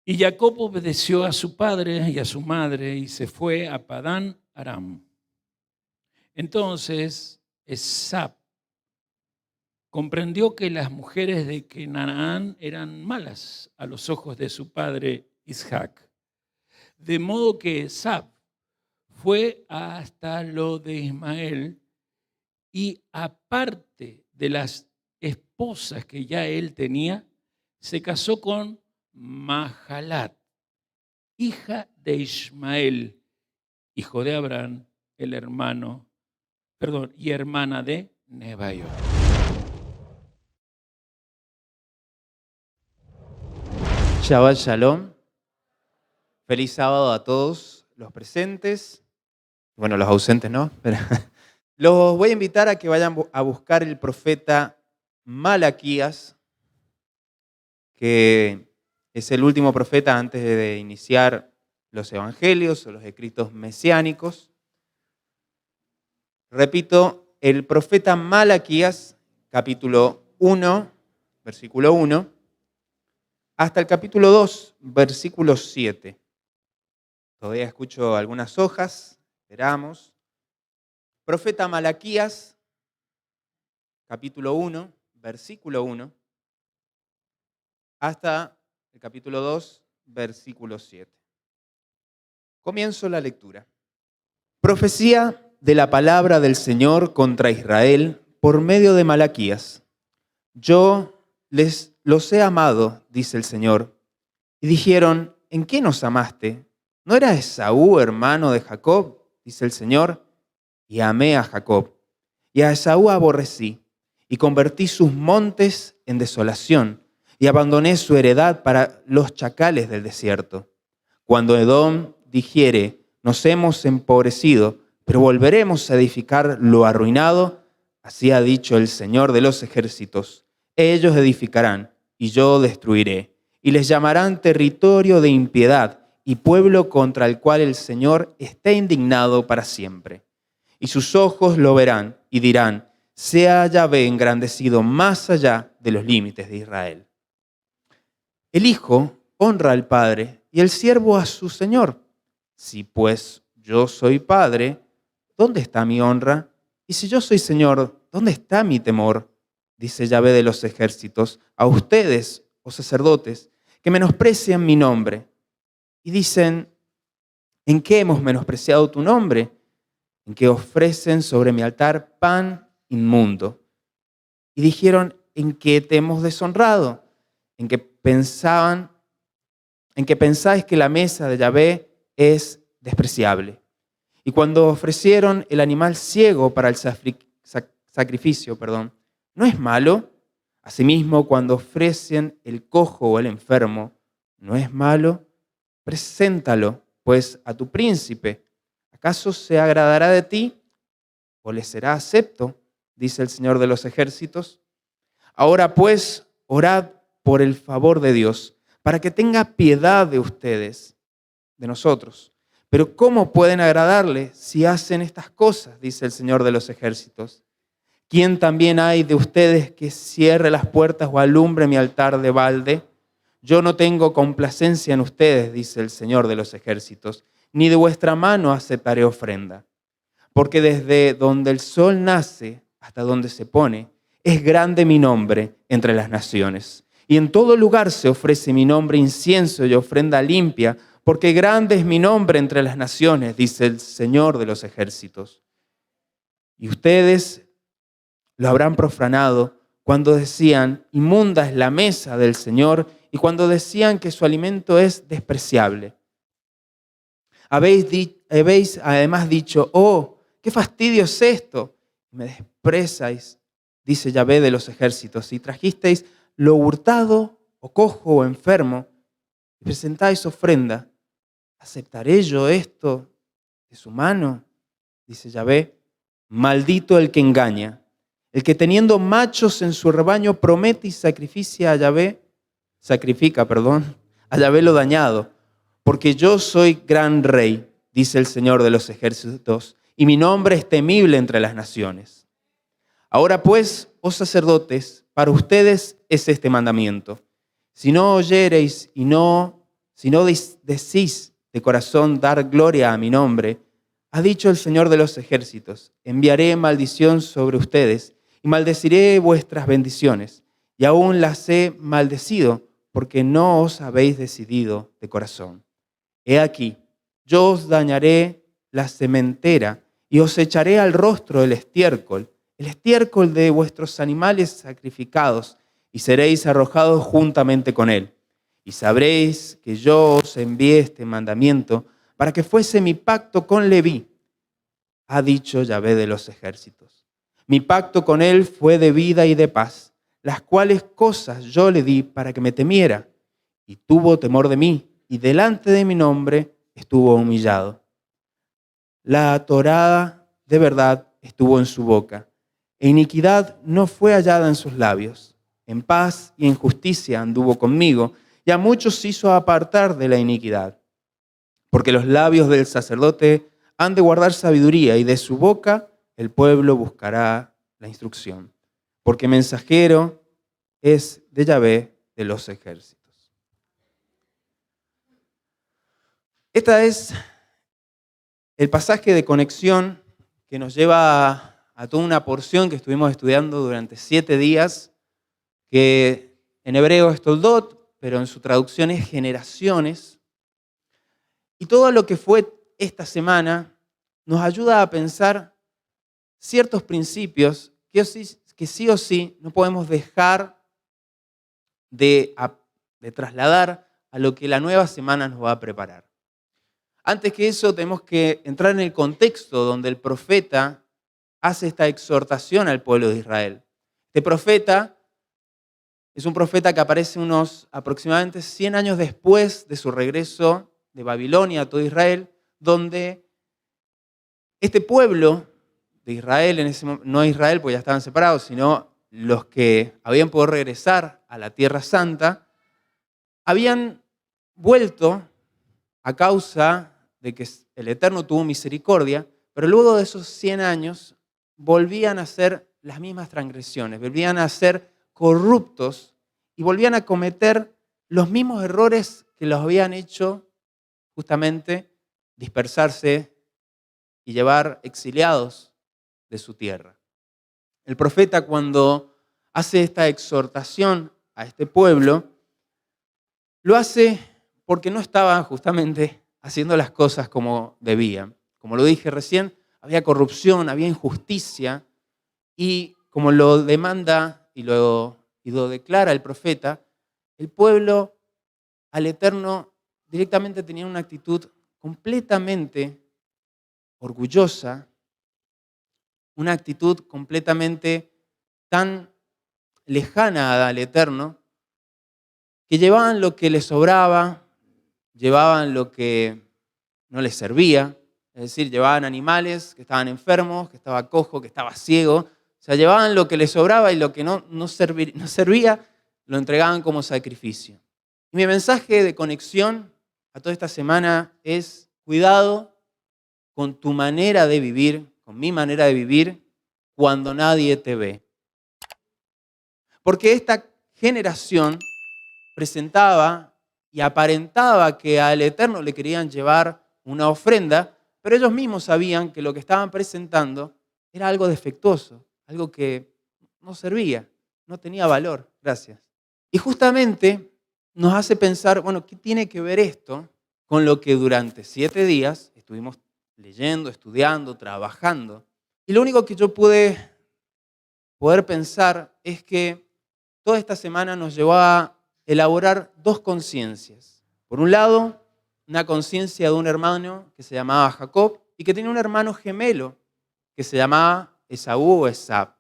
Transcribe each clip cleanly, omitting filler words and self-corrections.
Y Jacob obedeció a su padre y a su madre y se fue a Padán Aram. Entonces Esab comprendió que las mujeres de Canaán eran malas a los ojos de su padre Isaac. De modo que Esab fue hasta lo de Ismael y aparte de las esposas que ya él tenía, se casó con Mahalat, hija de Ismael, hijo de Abraham, y hermana de Nebaiot. Shabbat Shalom. Feliz sábado a todos los presentes. Bueno, los ausentes no, pero los voy a invitar a que vayan a buscar el profeta Malaquías, que es el último profeta antes de iniciar los evangelios o los escritos mesiánicos. Repito, el profeta Malaquías, capítulo 1, versículo 1, hasta el capítulo 2, versículo 7. Todavía escucho algunas hojas, esperamos. Profeta Malaquías, capítulo 1, versículo 1, hasta el capítulo 2, versículo 7. Comienzo la lectura. Profecía de la palabra del Señor contra Israel por medio de Malaquías. Yo los he amado, dice el Señor. Y dijeron, ¿en qué nos amaste? ¿No era Esaú hermano de Jacob? Dice el Señor. Y amé a Jacob. Y a Esaú aborrecí. Y convertí sus montes en desolación. Y abandoné su heredad para los chacales del desierto. Cuando Edom dijere, nos hemos empobrecido, pero volveremos a edificar lo arruinado, así ha dicho el Señor de los ejércitos. Ellos edificarán, y yo destruiré, y les llamarán territorio de impiedad, y pueblo contra el cual el Señor está indignado para siempre. Y sus ojos lo verán, y dirán, sea Yahvé engrandecido más allá de los límites de Israel. El Hijo honra al Padre, y el siervo a su Señor. Si pues yo soy Padre, ¿dónde está mi honra? Y si yo soy Señor, ¿dónde está mi temor? Dice Yahvé de los ejércitos, a ustedes, oh sacerdotes, que menosprecian mi nombre. Y dicen, ¿en qué hemos menospreciado tu nombre? En que ofrecen sobre mi altar pan inmundo. Y dijeron, ¿en qué te hemos deshonrado? En que pensáis que la mesa de Yahvé es despreciable. Y cuando ofrecieron el animal ciego para el sacrificio, ¿no es malo? Asimismo, cuando ofrecen el cojo o el enfermo, ¿no es malo? Preséntalo, pues, a tu príncipe. ¿Acaso se agradará de ti o le será acepto? Dice el Señor de los ejércitos. Ahora, pues, orad por el favor de Dios, para que tenga piedad de ustedes, de nosotros. Pero ¿cómo pueden agradarle si hacen estas cosas? Dice el Señor de los ejércitos. ¿Quién también hay de ustedes que cierre las puertas o alumbre mi altar de balde? Yo no tengo complacencia en ustedes, dice el Señor de los ejércitos, ni de vuestra mano aceptaré ofrenda. Porque desde donde el sol nace hasta donde se pone, es grande mi nombre entre las naciones. Y en todo lugar se ofrece mi nombre incienso y ofrenda limpia, porque grande es mi nombre entre las naciones, dice el Señor de los ejércitos. Y ustedes lo habrán profanado cuando decían, inmunda es la mesa del Señor, y cuando decían que su alimento es despreciable. Habéis además dicho, oh, qué fastidio es esto. Me desprezáis, dice Yahvé de los ejércitos, y trajisteis lo hurtado o cojo o enfermo, y presentáis ofrenda. ¿Aceptaré yo esto de su mano? Dice Yahvé. Maldito el que engaña, el que teniendo machos en su rebaño promete y sacrifica a Yahvé lo dañado. Porque yo soy gran rey, dice el Señor de los ejércitos, y mi nombre es temible entre las naciones. Ahora pues, oh sacerdotes, para ustedes es este mandamiento. Si no oyereis y no si no decís de corazón dar gloria a mi nombre, ha dicho el Señor de los ejércitos, enviaré maldición sobre ustedes y maldeciré vuestras bendiciones, y aún las he maldecido porque no os habéis decidido de corazón. He aquí, yo os dañaré la sementera y os echaré al rostro el estiércol de vuestros animales sacrificados, y seréis arrojados juntamente con él. Y sabréis que yo os envié este mandamiento para que fuese mi pacto con Leví, ha dicho Yahvé de los ejércitos. Mi pacto con él fue de vida y de paz, las cuales cosas yo le di para que me temiera, y tuvo temor de mí, y delante de mi nombre estuvo humillado. La Torá de verdad estuvo en su boca, e iniquidad no fue hallada en sus labios. En paz y en justicia anduvo conmigo, y a muchos hizo apartar de la iniquidad. Porque los labios del sacerdote han de guardar sabiduría, y de su boca el pueblo buscará la instrucción. Porque mensajero es de Yahvé de los ejércitos. Este es el pasaje de conexión que nos lleva a toda una porción que estuvimos estudiando durante 7 días, que en hebreo es toldot, pero en su traducción es generaciones. Y todo lo que fue esta semana nos ayuda a pensar ciertos principios que sí o sí no podemos dejar de trasladar a lo que la nueva semana nos va a preparar. Antes que eso, tenemos que entrar en el contexto donde el profeta hace esta exhortación al pueblo de Israel. Este profeta es un profeta que aparece unos aproximadamente 100 años después de su regreso de Babilonia a todo Israel, donde este pueblo de Israel, en ese momento, no Israel porque ya estaban separados, sino los que habían podido regresar a la Tierra Santa, habían vuelto a causa de que el Eterno tuvo misericordia, pero luego de esos 100 años volvían a hacer las mismas transgresiones, volvían a ser corruptos y volvían a cometer los mismos errores que los habían hecho justamente dispersarse y llevar exiliados de su tierra. El profeta, cuando hace esta exhortación a este pueblo, lo hace porque no estaba justamente haciendo las cosas como debían. Como lo dije recién, había corrupción, había injusticia, y como lo demanda y lo declara el profeta, el pueblo al Eterno directamente tenía una actitud completamente orgullosa, una actitud completamente tan lejana al Eterno, que llevaban lo que les sobraba, llevaban lo que no les servía, es decir, llevaban animales que estaban enfermos, que estaba cojo, que estaba ciego, o sea, llevaban lo que les sobraba y lo que no servía, lo entregaban como sacrificio. Y mi mensaje de conexión a toda esta semana es: cuidado con tu manera de vivir, con mi manera de vivir, cuando nadie te ve. Porque esta generación presentaba y aparentaba que al Eterno le querían llevar una ofrenda, pero ellos mismos sabían que lo que estaban presentando era algo defectuoso, algo que no servía, no tenía valor. Gracias. Y justamente nos hace pensar, bueno, ¿qué tiene que ver esto con lo que durante 7 días estuvimos leyendo, estudiando, trabajando? Y lo único que yo pude poder pensar es que toda esta semana nos llevó a elaborar 2 conciencias. Por un lado, una conciencia de un hermano que se llamaba Jacob y que tenía un hermano gemelo que se llamaba Esaú o Esab.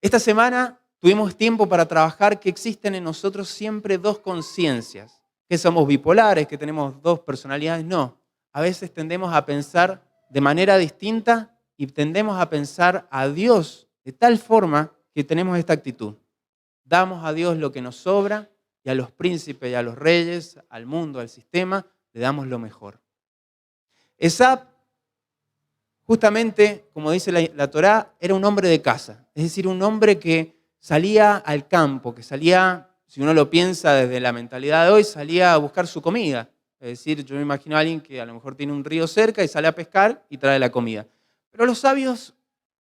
Esta semana tuvimos tiempo para trabajar que existen en nosotros siempre 2 conciencias, que somos bipolares, que tenemos 2 personalidades. No, a veces tendemos a pensar de manera distinta y tendemos a pensar a Dios de tal forma que tenemos esta actitud. Damos a Dios lo que nos sobra y a los príncipes y a los reyes, al mundo, al sistema, le damos lo mejor. Esab, justamente, como dice la Torá, era un hombre de casa, es decir, un hombre que salía al campo, que salía, si uno lo piensa desde la mentalidad de hoy, salía a buscar su comida. Es decir, yo me imagino a alguien que a lo mejor tiene un río cerca y sale a pescar y trae la comida. Pero los sabios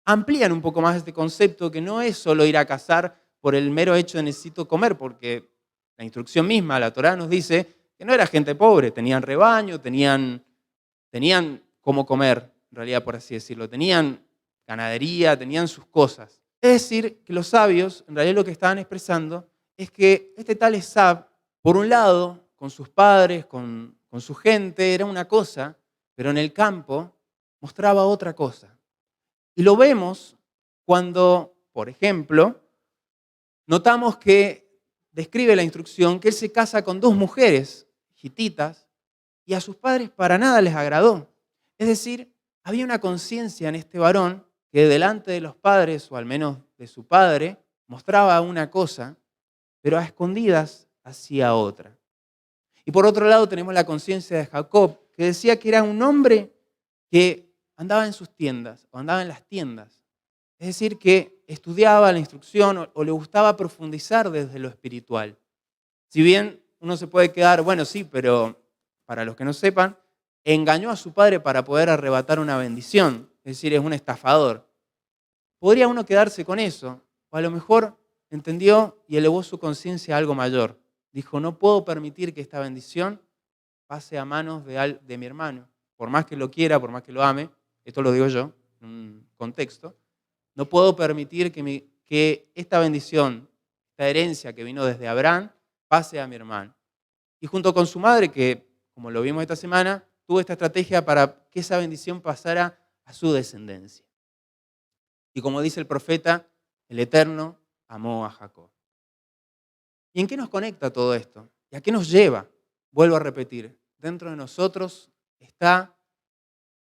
amplían un poco más este concepto, que no es solo ir a cazar por el mero hecho de necesito comer, porque la instrucción misma, la Torá nos dice que no era gente pobre, tenían rebaño, tenían cómo comer, en realidad por así decirlo, tenían ganadería, tenían sus cosas. Es decir, que los sabios, en realidad lo que estaban expresando es que este tal Esab, por un lado, con sus padres, con su gente, era una cosa, pero en el campo mostraba otra cosa. Y lo vemos cuando, por ejemplo, notamos que describe la instrucción que él se casa con 2 mujeres hititas y a sus padres para nada les agradó. Es decir, había una conciencia en este varón que delante de los padres, o al menos de su padre, mostraba una cosa, pero a escondidas hacía otra. Y por otro lado tenemos la conciencia de Jacob, que decía que era un hombre que andaba en sus tiendas, o andaba en las tiendas. Es decir, que estudiaba la instrucción o le gustaba profundizar desde lo espiritual. Si bien uno se puede quedar, bueno, sí, pero para los que no sepan, engañó a su padre para poder arrebatar una bendición. Es decir, es un estafador. Podría uno quedarse con eso, o a lo mejor entendió y elevó su conciencia a algo mayor. Dijo, no puedo permitir que esta bendición pase a manos de mi hermano. Por más que lo quiera, por más que lo ame, esto lo digo yo, en un contexto, no puedo permitir que esta bendición, esta herencia que vino desde Abraham, pase a mi hermano. Y junto con su madre, que como lo vimos esta semana, tuvo esta estrategia para que esa bendición pasara a su descendencia. Y como dice el profeta, el Eterno amó a Jacob. ¿Y en qué nos conecta todo esto? ¿Y a qué nos lleva? Vuelvo a repetir, dentro de nosotros está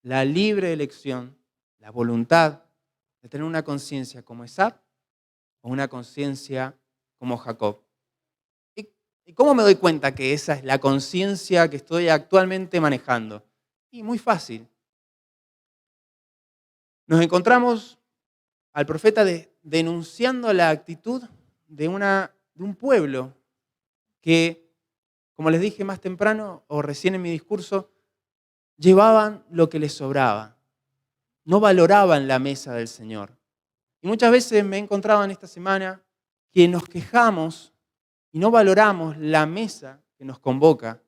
la libre elección, la voluntad de tener una conciencia como Esab o una conciencia como Jacob. ¿Y cómo me doy cuenta que esa es la conciencia que estoy actualmente manejando? Y muy fácil. Nos encontramos al profeta denunciando la actitud de un pueblo que, como les dije más temprano o recién en mi discurso, llevaban lo que les sobraba. No valoraban la mesa del Señor. Y muchas veces me he encontrado en esta semana que nos quejamos y no valoramos la mesa que nos convoca.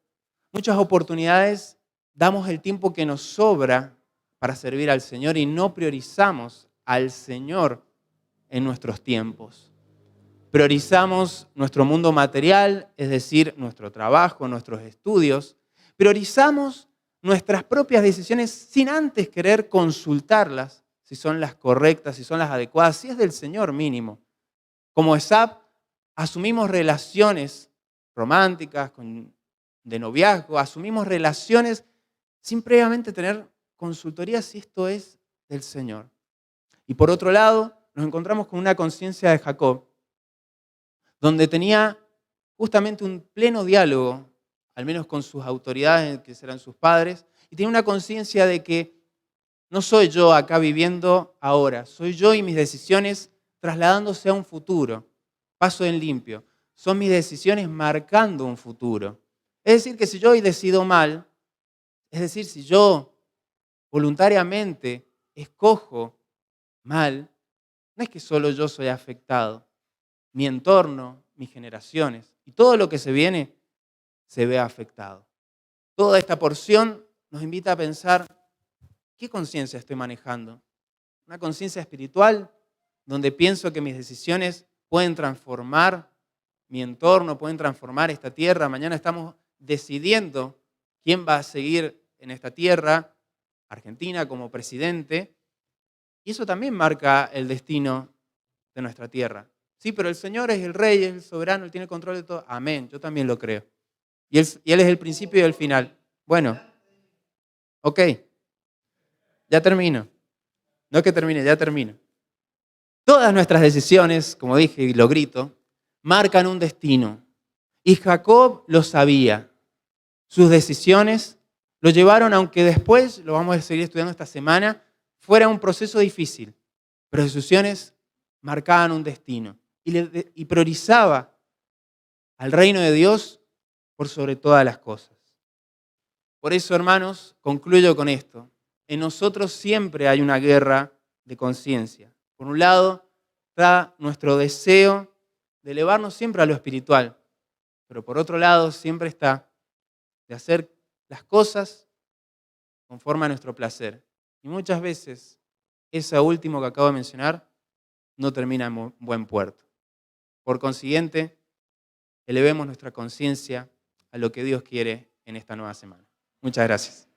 Muchas oportunidades damos el tiempo que nos sobra para servir al Señor y no priorizamos al Señor en nuestros tiempos. Priorizamos nuestro mundo material, es decir, nuestro trabajo, nuestros estudios. Priorizamos nuestras propias decisiones sin antes querer consultarlas, si son las correctas, si son las adecuadas, si es del Señor mínimo. Como Esab, asumimos relaciones románticas, de noviazgo, asumimos relaciones sin previamente tener consultoría si esto es del Señor. Y por otro lado, nos encontramos con una conciencia de Jacob, donde tenía justamente un pleno diálogo, al menos con sus autoridades, que serán sus padres, y tenía una conciencia de que no soy yo acá viviendo ahora, soy yo y mis decisiones trasladándose a un futuro, paso en limpio. Son mis decisiones marcando un futuro. Es decir, que si yo hoy decido mal, es decir, si yo voluntariamente escojo mal, no es que solo yo soy afectado, mi entorno, mis generaciones y todo lo que se viene se ve afectado. Toda esta porción nos invita a pensar, ¿qué conciencia estoy manejando? ¿Una conciencia espiritual donde pienso que mis decisiones pueden transformar mi entorno, pueden transformar esta tierra? Mañana estamos decidiendo quién va a seguir en esta tierra, Argentina como presidente, y eso también marca el destino de nuestra tierra. Sí, pero el Señor es el Rey, es el soberano, Él tiene el control de todo. Amén, yo también lo creo. Y Él es el principio y el final. Bueno, ok, ya termino. No es que termine, ya termino. Todas nuestras decisiones, como dije y lo grito, marcan un destino. Y Jacob lo sabía. Sus decisiones lo llevaron, aunque después, lo vamos a seguir estudiando esta semana, fuera un proceso difícil. Pero sus decisiones marcaban un destino. Y priorizaba al reino de Dios por sobre todas las cosas. Por eso, hermanos, concluyo con esto. En nosotros siempre hay una guerra de conciencia. Por un lado, está nuestro deseo de elevarnos siempre a lo espiritual, pero por otro lado siempre está de hacer las cosas conforme a nuestro placer. Y muchas veces, ese último que acabo de mencionar no termina en buen puerto. Por consiguiente, elevemos nuestra conciencia a lo que Dios quiere en esta nueva semana. Muchas gracias.